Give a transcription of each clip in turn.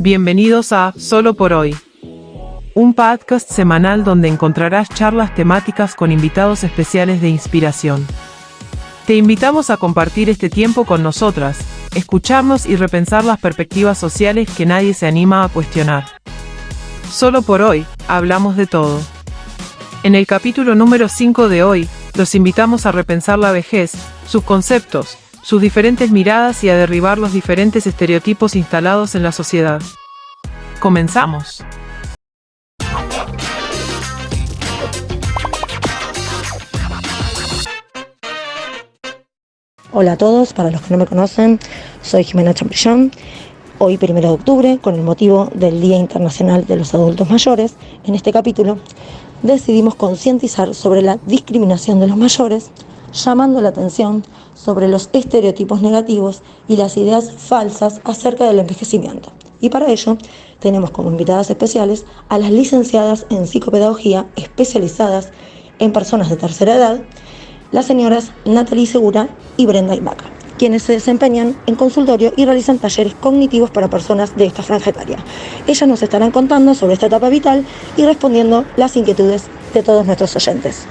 Bienvenidos a Solo por Hoy, un podcast semanal donde encontrarás charlas temáticas con invitados especiales de inspiración. Te invitamos a compartir este tiempo con nosotras, escucharnos y repensar las perspectivas sociales que nadie se anima a cuestionar. Solo por hoy, hablamos de todo. En el capítulo número 5 de hoy, los invitamos a repensar la vejez, sus conceptos, sus diferentes miradas y a derribar los diferentes estereotipos instalados en la sociedad. Comenzamos. Hola a todos, para los que no me conocen, soy Jimena Champrillón. Hoy, 1 de octubre, con el motivo del Día Internacional de los Adultos Mayores, en este capítulo decidimos concientizar sobre la discriminación de los mayores, llamando la atención sobre los estereotipos negativos y las ideas falsas acerca del envejecimiento. Y para ello tenemos como invitadas especiales a las licenciadas en psicopedagogía especializadas en personas de tercera edad, las señoras Natalie Segura y Brenda Ibaca, quienes se desempeñan en consultorio y realizan talleres cognitivos para personas de esta franja etaria. Ellas nos estarán contando sobre esta etapa vital y respondiendo las inquietudes de todos nuestros oyentes.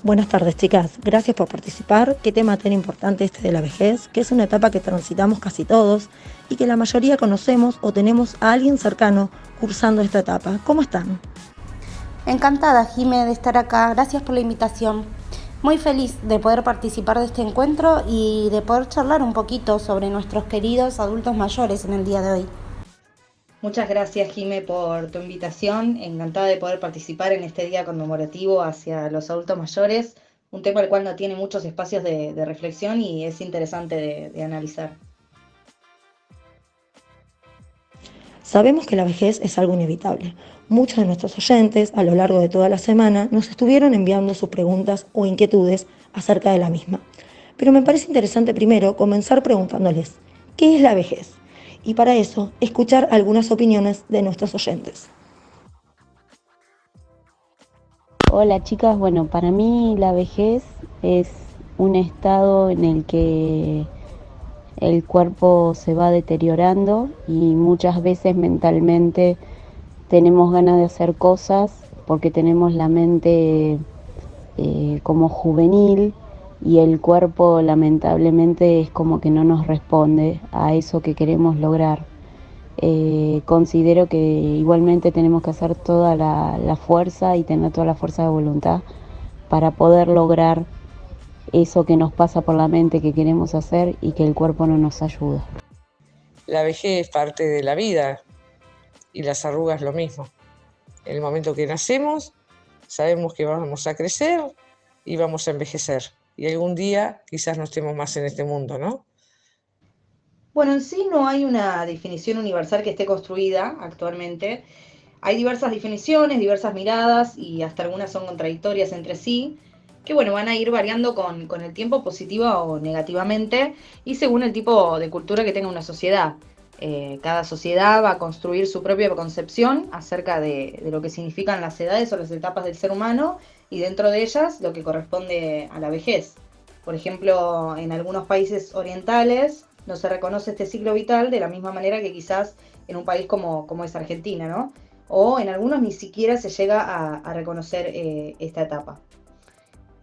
Buenas tardes, chicas. Gracias por participar. Qué tema tan importante este de la vejez, que es una etapa que transitamos casi todos y que la mayoría conocemos o tenemos a alguien cercano cursando esta etapa. ¿Cómo están? Encantada, Jime, de estar acá. Gracias por la invitación. Muy feliz de poder participar de este encuentro y de poder charlar un poquito sobre nuestros queridos adultos mayores en el día de hoy. Muchas gracias, Jime, por tu invitación. Encantada de poder participar en este día conmemorativo hacia los adultos mayores, un tema al cual no tiene muchos espacios de reflexión y es interesante de analizar. Sabemos que la vejez es algo inevitable. Muchos de nuestros oyentes, a lo largo de toda la semana, nos estuvieron enviando sus preguntas o inquietudes acerca de la misma. Pero me parece interesante primero comenzar preguntándoles, ¿qué es la vejez? Y para eso, escuchar algunas opiniones de nuestros oyentes. Hola chicas, bueno, para mí la vejez es un estado en el que el cuerpo se va deteriorando y muchas veces mentalmente tenemos ganas de hacer cosas porque tenemos la mente como juvenil y el cuerpo lamentablemente es como que no nos responde a eso que queremos lograr. Considero que igualmente tenemos que hacer toda la fuerza y tener toda la fuerza de voluntad para poder lograr eso que nos pasa por la mente que queremos hacer y que el cuerpo no nos ayuda. La vejez es parte de la vida y las arrugas lo mismo. En el momento que nacemos, sabemos que vamos a crecer y vamos a envejecer. Y algún día quizás no estemos más en este mundo, ¿no? Bueno, en sí no hay una definición universal que esté construida actualmente. Hay diversas definiciones, diversas miradas y hasta algunas son contradictorias entre sí, que bueno, van a ir variando con el tiempo positiva o negativamente y según el tipo de cultura que tenga una sociedad. Cada sociedad va a construir su propia concepción acerca de lo que significan las edades o las etapas del ser humano y dentro de ellas lo que corresponde a la vejez. Por ejemplo, en algunos países orientales no se reconoce este ciclo vital de la misma manera que quizás en un país como es Argentina, ¿no? O en algunos ni siquiera se llega a reconocer esta etapa.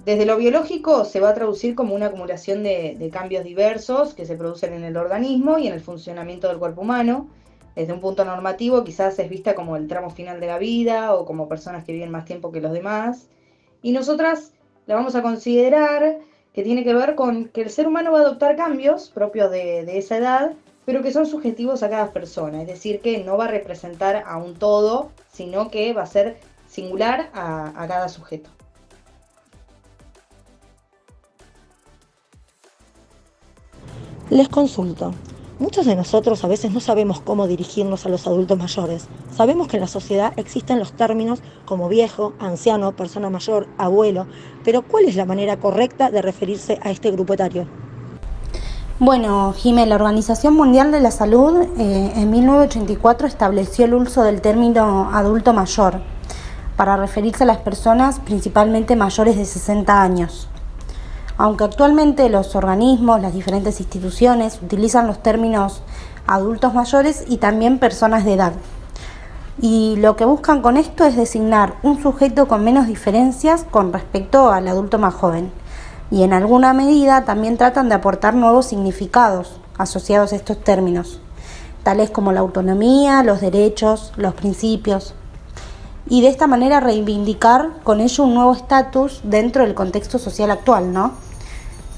Desde lo biológico se va a traducir como una acumulación de cambios diversos que se producen en el organismo y en el funcionamiento del cuerpo humano. Desde un punto normativo quizás es vista como el tramo final de la vida o como personas que viven más tiempo que los demás. Y nosotras la vamos a considerar que tiene que ver con que el ser humano va a adoptar cambios propios de esa edad, pero que son subjetivos a cada persona. Es decir, que no va a representar a un todo, sino que va a ser singular a cada sujeto. Les consulto. Muchos de nosotros a veces no sabemos cómo dirigirnos a los adultos mayores. Sabemos que en la sociedad existen los términos como viejo, anciano, persona mayor, abuelo, pero ¿cuál es la manera correcta de referirse a este grupo etario? Bueno, Jime, la Organización Mundial de la Salud en 1984 estableció el uso del término adulto mayor para referirse a las personas principalmente mayores de 60 años. Aunque actualmente los organismos, las diferentes instituciones utilizan los términos adultos mayores y también personas de edad. Y lo que buscan con esto es designar un sujeto con menos diferencias con respecto al adulto más joven. Y en alguna medida también tratan de aportar nuevos significados asociados a estos términos, tales como la autonomía, los derechos, los principios. Y de esta manera reivindicar con ello un nuevo estatus dentro del contexto social actual, ¿no?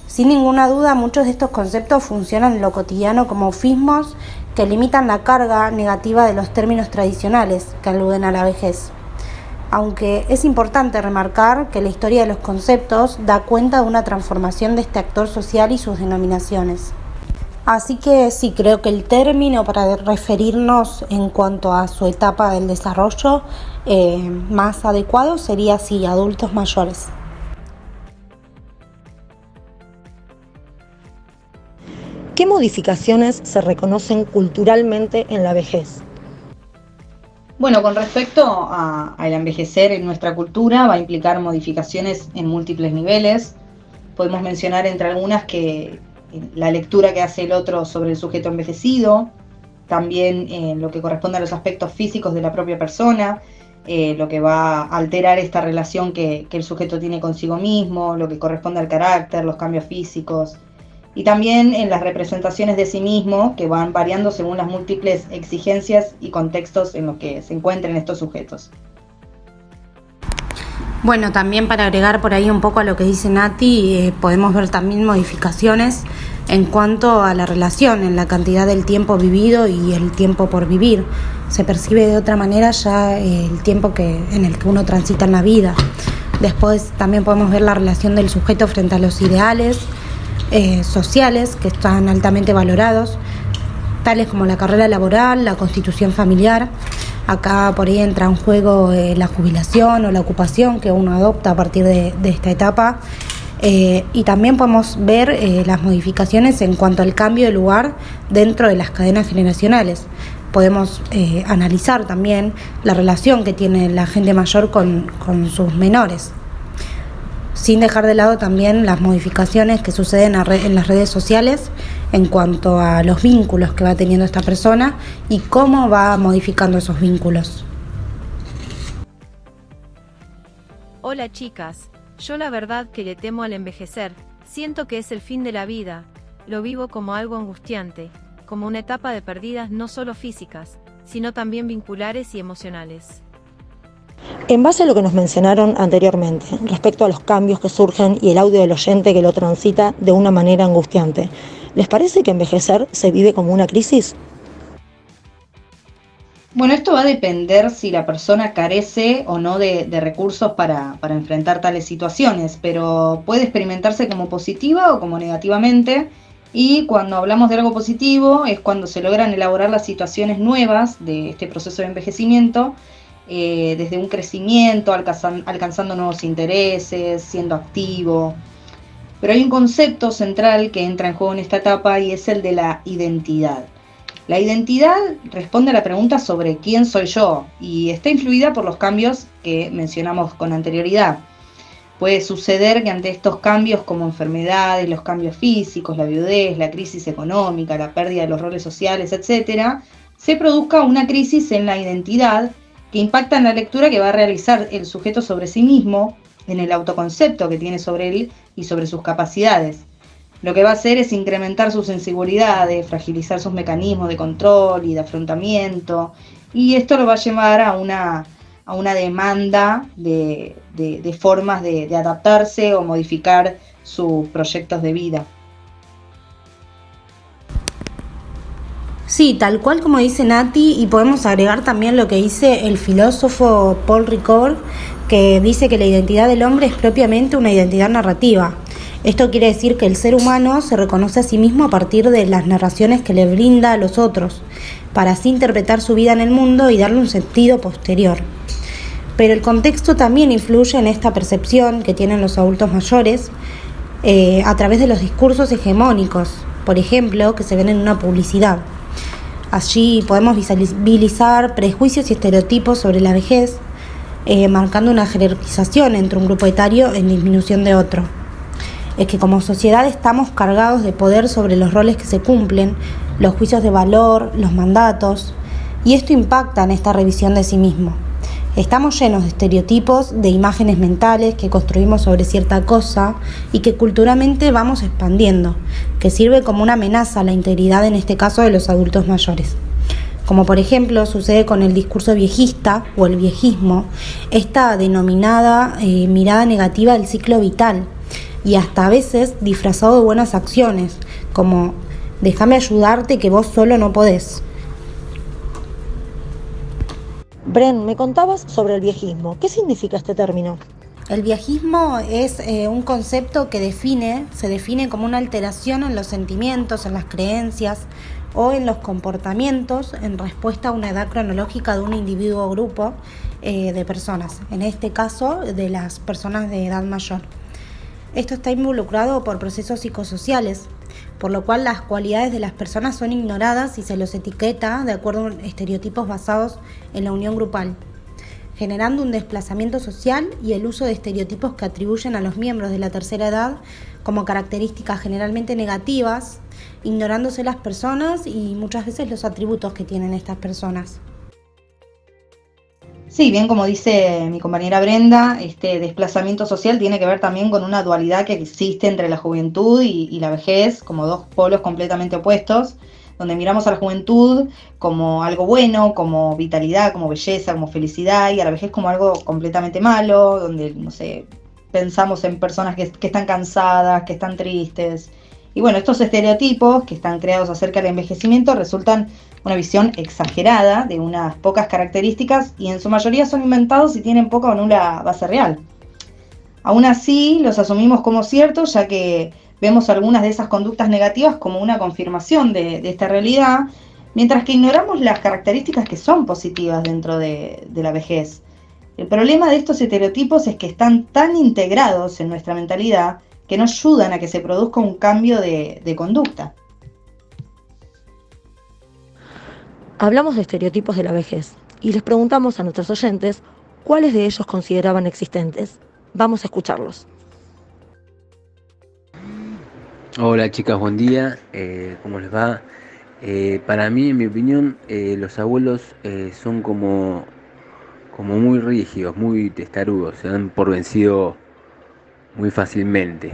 Sin ninguna duda, muchos de estos conceptos funcionan en lo cotidiano como eufemismos que limitan la carga negativa de los términos tradicionales que aluden a la vejez. Aunque es importante remarcar que la historia de los conceptos da cuenta de una transformación de este actor social y sus denominaciones. Así que sí, creo que el término para referirnos en cuanto a su etapa del desarrollo más adecuado sería así, adultos mayores. ¿Qué modificaciones se reconocen culturalmente en la vejez? Bueno, con respecto al envejecer en nuestra cultura, va a implicar modificaciones en múltiples niveles. Podemos mencionar entre algunas que la lectura que hace el otro sobre el sujeto envejecido, también lo que corresponde a los aspectos físicos de la propia persona, lo que va a alterar esta relación que el sujeto tiene consigo mismo, lo que corresponde al carácter, los cambios físicos, y también en las representaciones de sí mismo que van variando según las múltiples exigencias y contextos en los que se encuentren estos sujetos. Bueno, también para agregar por ahí un poco a lo que dice Nati, podemos ver también modificaciones en cuanto a la relación, en la cantidad del tiempo vivido y el tiempo por vivir. Se percibe de otra manera ya el tiempo en el que uno transita en la vida. Después también podemos ver la relación del sujeto frente a los ideales sociales que están altamente valorados, tales como la carrera laboral, la constitución familiar. Acá por ahí entra en juego la jubilación o la ocupación que uno adopta a partir de esta etapa. Y también podemos ver las modificaciones en cuanto al cambio de lugar dentro de las cadenas generacionales. Podemos analizar también la relación que tiene la gente mayor con sus menores, sin dejar de lado también las modificaciones que suceden en las redes sociales en cuanto a los vínculos que va teniendo esta persona y cómo va modificando esos vínculos. Hola chicas, yo la verdad que le temo al envejecer, siento que es el fin de la vida, lo vivo como algo angustiante, como una etapa de pérdidas no solo físicas, sino también vinculares y emocionales. En base a lo que nos mencionaron anteriormente, respecto a los cambios que surgen y el audio del oyente que lo transita de una manera angustiante, ¿les parece que envejecer se vive como una crisis? Bueno, esto va a depender si la persona carece o no de recursos para enfrentar tales situaciones, pero puede experimentarse como positiva o como negativamente, y cuando hablamos de algo positivo es cuando se logran elaborar las situaciones nuevas de este proceso de envejecimiento, desde un crecimiento, alcanzando nuevos intereses, siendo activo. Pero hay un concepto central que entra en juego en esta etapa y es el de la identidad. La identidad responde a la pregunta sobre quién soy yo y está influida por los cambios que mencionamos con anterioridad. Puede suceder que ante estos cambios como enfermedades, los cambios físicos, la viudez, la crisis económica, la pérdida de los roles sociales, etc., se produzca una crisis en la identidad que impacta en la lectura que va a realizar el sujeto sobre sí mismo, en el autoconcepto que tiene sobre él y sobre sus capacidades. Lo que va a hacer es incrementar sus inseguridades, fragilizar sus mecanismos de control y de afrontamiento, y esto lo va a llevar a una demanda de formas de adaptarse o modificar sus proyectos de vida. Sí, tal cual como dice Nati, y podemos agregar también lo que dice el filósofo Paul Ricoeur, que dice que la identidad del hombre es propiamente una identidad narrativa. Esto quiere decir que el ser humano se reconoce a sí mismo a partir de las narraciones que le brinda a los otros, para así interpretar su vida en el mundo y darle un sentido posterior. Pero el contexto también influye en esta percepción que tienen los adultos mayores a través de los discursos hegemónicos, por ejemplo, que se ven en una publicidad. Allí podemos visibilizar prejuicios y estereotipos sobre la vejez, marcando una jerarquización entre un grupo etario en disminución de otro. Es que como sociedad estamos cargados de poder sobre los roles que se cumplen los juicios de valor, los mandatos, y esto impacta en esta revisión de sí mismo. Estamos llenos de estereotipos, de imágenes mentales que construimos sobre cierta cosa y que culturalmente vamos expandiendo, que sirve como una amenaza a la integridad, en este caso, de los adultos mayores. Como por ejemplo sucede con el discurso viejista o el viejismo, esta denominada mirada negativa del ciclo vital, y hasta a veces disfrazado de buenas acciones, como déjame ayudarte que vos solo no podés. Bren, me contabas sobre el viejismo. ¿Qué significa este término? El viejismo es un concepto que se define como una alteración en los sentimientos, en las creencias o en los comportamientos en respuesta a una edad cronológica de un individuo o grupo de personas, en este caso de las personas de edad mayor. Esto está involucrado por procesos psicosociales, por lo cual las cualidades de las personas son ignoradas y se los etiqueta de acuerdo a estereotipos basados en la unión grupal, generando un desplazamiento social y el uso de estereotipos que atribuyen a los miembros de la tercera edad como características generalmente negativas, ignorándose las personas y muchas veces los atributos que tienen estas personas. Sí, bien como dice mi compañera Brenda, este desplazamiento social tiene que ver también con una dualidad que existe entre la juventud y la vejez, como dos polos completamente opuestos, donde miramos a la juventud como algo bueno, como vitalidad, como belleza, como felicidad, y a la vejez como algo completamente malo, donde, no sé, pensamos en personas que están cansadas, que están tristes. Y bueno, estos estereotipos que están creados acerca del envejecimiento resultan una visión exagerada de unas pocas características y en su mayoría son inventados y tienen poca o nula base real. Aún así, los asumimos como ciertos, ya que vemos algunas de esas conductas negativas como una confirmación de esta realidad, mientras que ignoramos las características que son positivas dentro de la vejez. El problema de estos estereotipos es que están tan integrados en nuestra mentalidad que no ayudan a que se produzca un cambio de conducta. Hablamos de estereotipos de la vejez y les preguntamos a nuestros oyentes cuáles de ellos consideraban existentes. Vamos a escucharlos. Hola chicas, buen día, ¿cómo les va? Para mí, en mi opinión, los abuelos son como muy rígidos, muy testarudos, se dan por vencido muy fácilmente.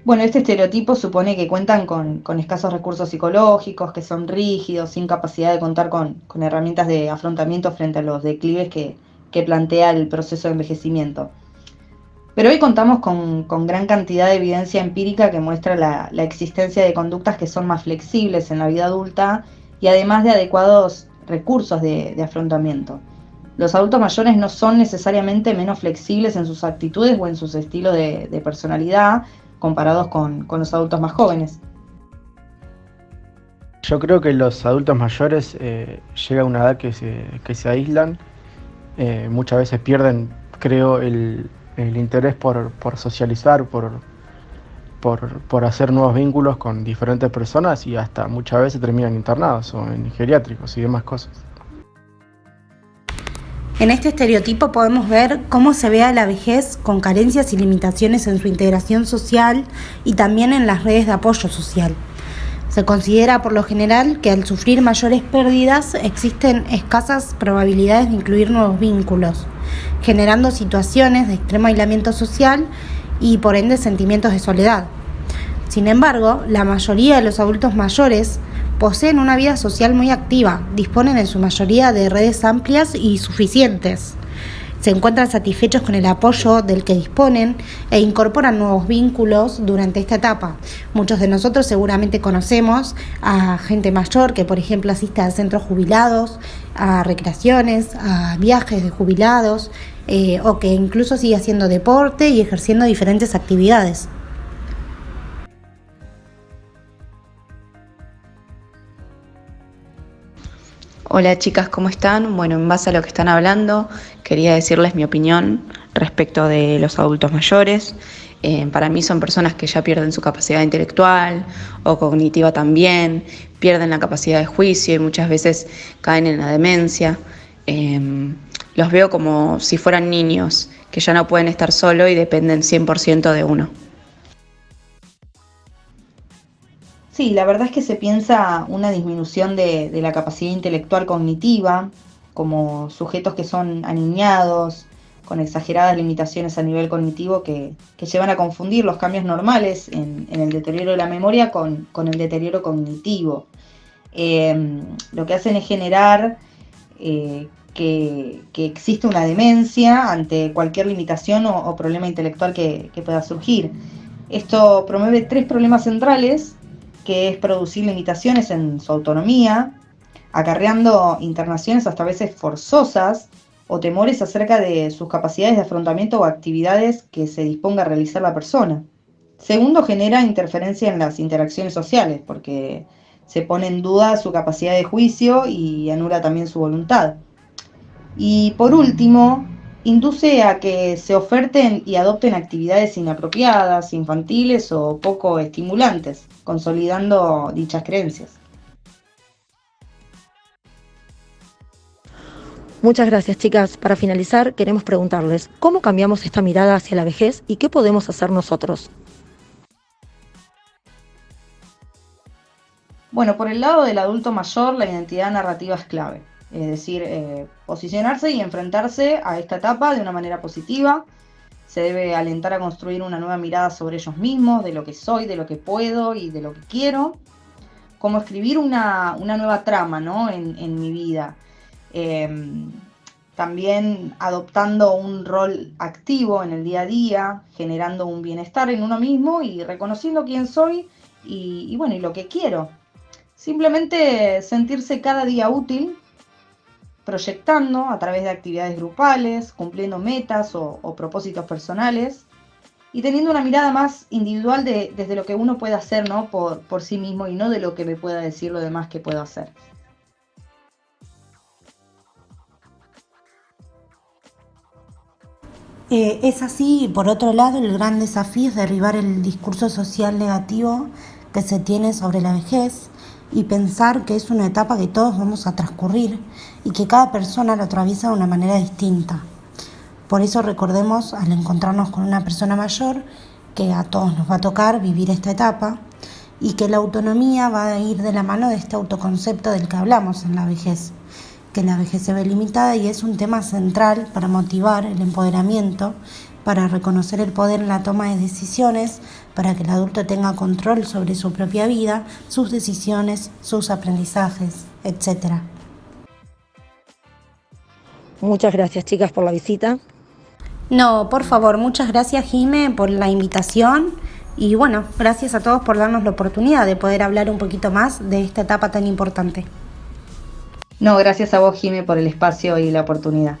Bueno, este estereotipo supone que cuentan con escasos recursos psicológicos, que son rígidos, sin capacidad de contar con herramientas de afrontamiento frente a los declives que plantea el proceso de envejecimiento. Pero hoy contamos con gran cantidad de evidencia empírica que muestra la existencia de conductas que son más flexibles en la vida adulta y además de adecuados recursos de afrontamiento. Los adultos mayores no son necesariamente menos flexibles en sus actitudes o en sus estilos de personalidad comparados con los adultos más jóvenes. Yo creo que los adultos mayores llega a una edad que se aíslan, muchas veces pierden, creo, el interés por socializar, por hacer nuevos vínculos con diferentes personas y hasta muchas veces terminan internados o en geriátricos y demás cosas. En este estereotipo podemos ver cómo se ve a la vejez con carencias y limitaciones en su integración social y también en las redes de apoyo social. Se considera por lo general que al sufrir mayores pérdidas existen escasas probabilidades de incluir nuevos vínculos, generando situaciones de extremo aislamiento social y por ende sentimientos de soledad. Sin embargo, la mayoría de los adultos mayores poseen una vida social muy activa, disponen en su mayoría de redes amplias y suficientes. Se encuentran satisfechos con el apoyo del que disponen e incorporan nuevos vínculos durante esta etapa. Muchos de nosotros seguramente conocemos a gente mayor que, por ejemplo, asiste a centros jubilados, a recreaciones, a viajes de jubilados, o que incluso sigue haciendo deporte y ejerciendo diferentes actividades. Hola chicas, ¿cómo están? Bueno, en base a lo que están hablando, quería decirles mi opinión respecto de los adultos mayores. Para mí son personas que ya pierden su capacidad intelectual o cognitiva también, pierden la capacidad de juicio y muchas veces caen en la demencia. Los veo como si fueran niños, que ya no pueden estar solos y dependen 100% de uno. Sí, la verdad es que se piensa una disminución de la capacidad intelectual cognitiva, como sujetos que son aniñados, con exageradas limitaciones a nivel cognitivo que llevan a confundir los cambios normales en el deterioro de la memoria con el deterioro cognitivo. Lo que hacen es generar que existe una demencia ante cualquier limitación o problema intelectual que pueda surgir. Esto promueve 3 problemas centrales, que es producir limitaciones en su autonomía, acarreando internaciones hasta a veces forzosas o temores acerca de sus capacidades de afrontamiento o actividades que se disponga a realizar la persona. Segundo, genera interferencia en las interacciones sociales, porque se pone en duda su capacidad de juicio y anula también su voluntad. Y por último, induce a que se oferten y adopten actividades inapropiadas, infantiles o poco estimulantes, consolidando dichas creencias. Muchas gracias, chicas. Para finalizar, queremos preguntarles, ¿cómo cambiamos esta mirada hacia la vejez y qué podemos hacer nosotros? Bueno, por el lado del adulto mayor, la identidad narrativa es clave. Es decir, posicionarse y enfrentarse a esta etapa de una manera positiva. Se debe alentar a construir una nueva mirada sobre ellos mismos, de lo que soy, de lo que puedo y de lo que quiero. Como escribir una nueva trama, ¿no? en mi vida. También adoptando un rol activo en el día a día, generando un bienestar en uno mismo y reconociendo quién soy y bueno, y lo que quiero. Simplemente sentirse cada día útil, proyectando a través de actividades grupales, cumpliendo metas o propósitos personales y teniendo una mirada más individual desde lo que uno puede hacer, ¿no? por sí mismo y no de lo que me pueda decir lo demás que puedo hacer. Es así, y por otro lado, el gran desafío es derribar el discurso social negativo que se tiene sobre la vejez y pensar que es una etapa que todos vamos a transcurrir y que cada persona lo atraviesa de una manera distinta. Por eso recordemos, al encontrarnos con una persona mayor, que a todos nos va a tocar vivir esta etapa y que la autonomía va a ir de la mano de este autoconcepto del que hablamos en la vejez, que la vejez se ve limitada y es un tema central para motivar el empoderamiento, para reconocer el poder en la toma de decisiones, para que el adulto tenga control sobre su propia vida, sus decisiones, sus aprendizajes, etc. Muchas gracias, chicas, por la visita. No, por favor, muchas gracias, Jime, por la invitación y bueno, gracias a todos por darnos la oportunidad de poder hablar un poquito más de esta etapa tan importante. No, gracias a vos, Jime, por el espacio y la oportunidad.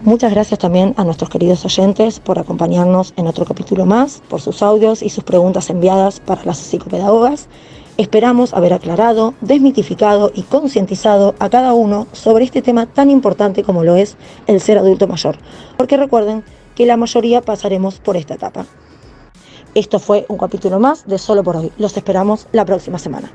Muchas gracias también a nuestros queridos oyentes por acompañarnos en otro capítulo más, por sus audios y sus preguntas enviadas para las psicopedagogas. Esperamos haber aclarado, desmitificado y concientizado a cada uno sobre este tema tan importante como lo es el ser adulto mayor, porque recuerden que la mayoría pasaremos por esta etapa. Esto fue un capítulo más de Solo por Hoy. Los esperamos la próxima semana.